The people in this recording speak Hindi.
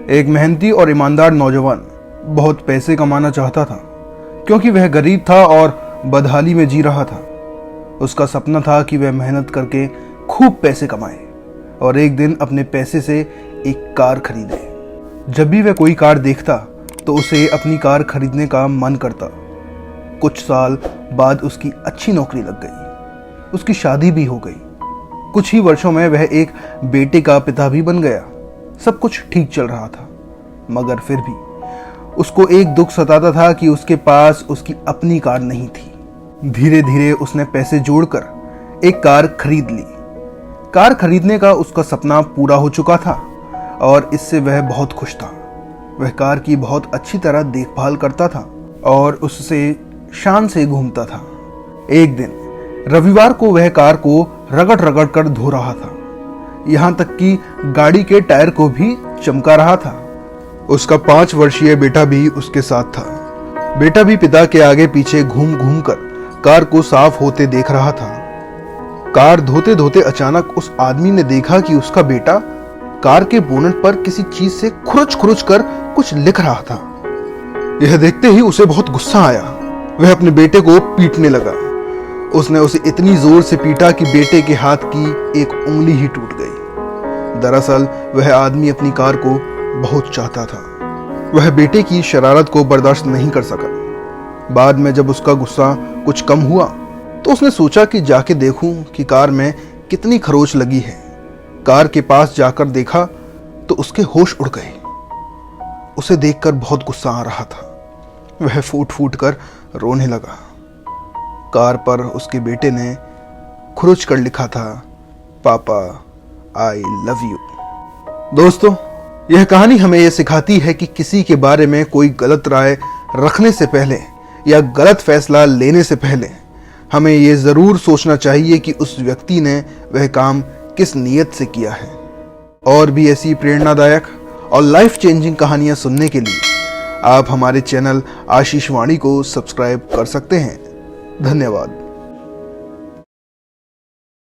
एक मेहनती और ईमानदार नौजवान बहुत पैसे कमाना चाहता था, क्योंकि वह गरीब था और बदहाली में जी रहा था। उसका सपना था कि वह मेहनत करके खूब पैसे कमाए और एक दिन अपने पैसे से एक कार खरीदे। जब भी वह कोई कार देखता तो उसे अपनी कार खरीदने का मन करता। कुछ साल बाद उसकी अच्छी नौकरी लग गई, उसकी शादी भी हो गई। कुछ ही वर्षों में वह एक बेटे का पिता भी बन गया। सब कुछ ठीक चल रहा था, मगर फिर भी उसको एक दुख सताता था कि उसके पास उसकी अपनी कार नहीं थी। धीरे धीरे उसने पैसे जोड़कर एक कार खरीद ली। कार खरीदने का उसका सपना पूरा हो चुका था और इससे वह बहुत खुश था। वह कार की बहुत अच्छी तरह देखभाल करता था और उससे शान से घूमता था। एक दिन रविवार को वह कार को रगड़ रगड़ कर धो रहा था, यहाँ तक कि गाड़ी के टायर को भी चमका रहा था। उसका 5 वर्षीय बेटा भी उसके साथ था। बेटा भी पिता के आगे पीछे घूम घूम कर कार को साफ होते देख रहा था। कार धोते धोते अचानक उस आदमी ने देखा कि उसका बेटा कार के बोनट पर किसी चीज से खुरच खुरच कर कुछ लिख रहा था। यह देखते ही उसे बहुत गुस्सा आया। वह अपने बेटे को पीटने लगा। उसने उसे इतनी जोर से पीटा कि बेटे के हाथ की एक उंगली ही टूट गई। दरअसल वह आदमी अपनी कार को बहुत चाहता था। वह बेटे की शरारत को बर्दाश्त नहीं कर सका। बाद में जब उसका गुस्सा कुछ कम हुआ तो उसने सोचा कि जाके देखूं कि कार में कितनी खरोच लगी है। कार के पास जाकर देखा तो उसके होश उड़ गए। उसे देखकर बहुत गुस्सा आ रहा था। वह फूट फूट कर रोने लगा। कार पर उसके बेटे ने खुरच कर लिखा था, पापा आई लव यू। दोस्तों, यह कहानी हमें यह सिखाती है कि किसी के बारे में कोई गलत राय रखने से पहले या गलत फैसला लेने से पहले हमें यह जरूर सोचना चाहिए कि उस व्यक्ति ने वह काम किस नीयत से किया है। और भी ऐसी प्रेरणादायक और लाइफ चेंजिंग कहानियां सुनने के लिए आप हमारे चैनल आशीष वाणी को सब्सक्राइब कर सकते हैं। धन्यवाद।